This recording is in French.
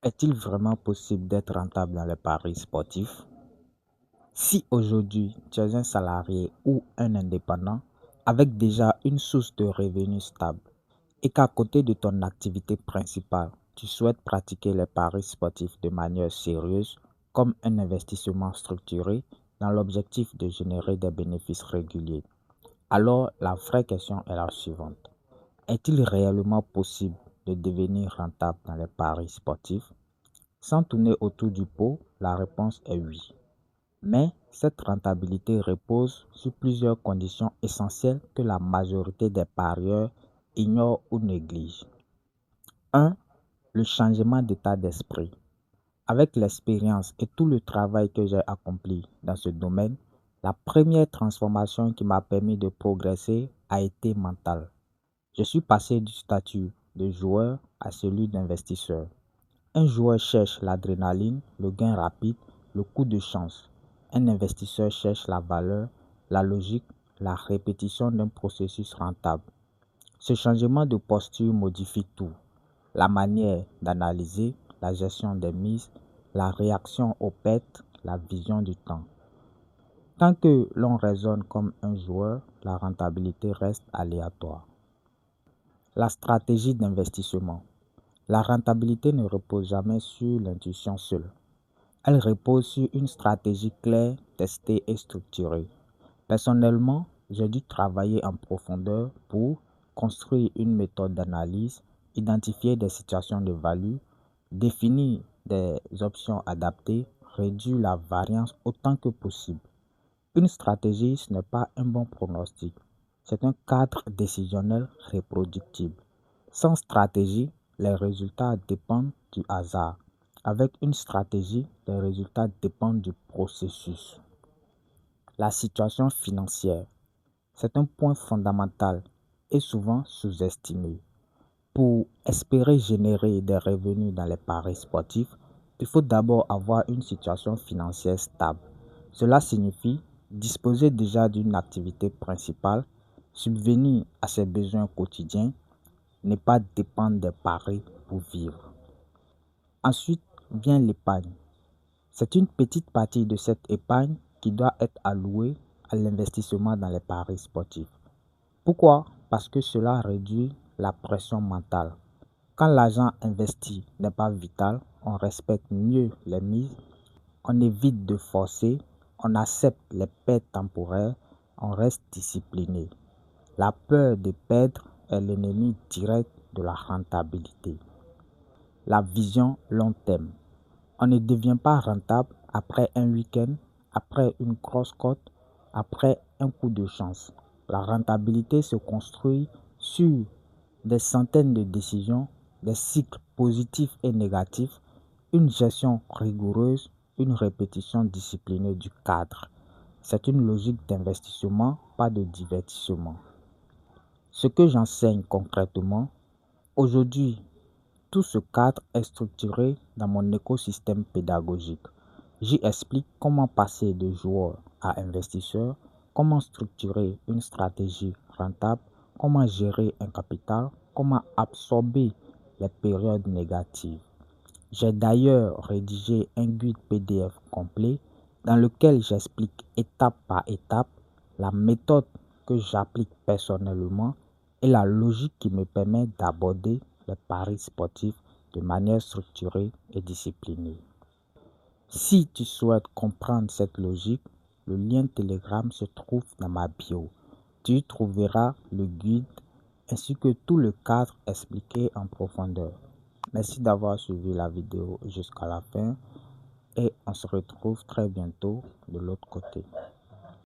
Est-il vraiment possible d'être rentable dans les paris sportifs? Si aujourd'hui tu es un salarié ou un indépendant avec déjà une source de revenus stable et qu'à côté de ton activité principale, tu souhaites pratiquer les paris sportifs de manière sérieuse comme un investissement structuré dans l'objectif de générer des bénéfices réguliers, alors la vraie question est la suivante. Est-il réellement possible de devenir rentable dans les paris sportifs? Sans tourner autour du pot, la réponse est oui. Mais cette rentabilité repose sur plusieurs conditions essentielles que la majorité des parieurs ignorent ou négligent. 1. Le changement d'état d'esprit. Avec l'expérience et tout le travail que j'ai accompli dans ce domaine, la première transformation qui m'a permis de progresser a été mentale. Je suis passé du statut de joueur à celui d'investisseur. Un joueur cherche l'adrénaline, le gain rapide, le coup de chance. Un investisseur cherche la valeur, la logique, la répétition d'un processus rentable. Ce changement de posture modifie tout. La manière d'analyser, la gestion des mises, la réaction aux pertes, la vision du temps. Tant que l'on raisonne comme un joueur, la rentabilité reste aléatoire. La stratégie d'investissement. La rentabilité ne repose jamais sur l'intuition seule. Elle repose sur une stratégie claire, testée et structurée. Personnellement, j'ai dû travailler en profondeur pour construire une méthode d'analyse, identifier des situations de value, définir des options adaptées, réduire la variance autant que possible. Une stratégie, ce n'est pas un bon pronostic, c'est un cadre décisionnel reproductible. Sans stratégie, les résultats dépendent du hasard. Avec une stratégie, les résultats dépendent du processus. La situation financière, c'est un point fondamental et souvent sous-estimé. Pour espérer générer des revenus dans les paris sportifs, il faut d'abord avoir une situation financière stable. Cela signifie disposer déjà d'une activité principale, subvenir à ses besoins quotidiens, ne pas dépendre des paris pour vivre. Ensuite vient l'épargne. C'est une petite partie de cette épargne qui doit être allouée à l'investissement dans les paris sportifs. Pourquoi? Parce que cela réduit la pression mentale. Quand l'argent investi n'est pas vital, on respecte mieux les mises, on évite de forcer, on accepte les pertes temporaires, on reste discipliné. La peur de perdre est l'ennemi direct de la rentabilité. La vision long terme. On ne devient pas rentable après un week-end, après une grosse cote, après un coup de chance. La rentabilité se construit sur des centaines de décisions, des cycles positifs et négatifs, une gestion rigoureuse, une répétition disciplinée du cadre. C'est une logique d'investissement, pas de divertissement. Ce que j'enseigne concrètement, aujourd'hui, tout ce cadre est structuré dans mon écosystème pédagogique. J'y explique comment passer de joueur à investisseur, comment structurer une stratégie rentable, comment gérer un capital, comment absorber les périodes négatives. J'ai d'ailleurs rédigé un guide PDF complet dans lequel j'explique étape par étape la méthode que j'applique personnellement et la logique qui me permet d'aborder les paris sportifs de manière structurée et disciplinée. Si tu souhaites comprendre cette logique, le lien Telegram se trouve dans ma bio. Tu y trouveras le guide ainsi que tout le cadre expliqué en profondeur. Merci d'avoir suivi la vidéo jusqu'à la fin et on se retrouve très bientôt de l'autre côté.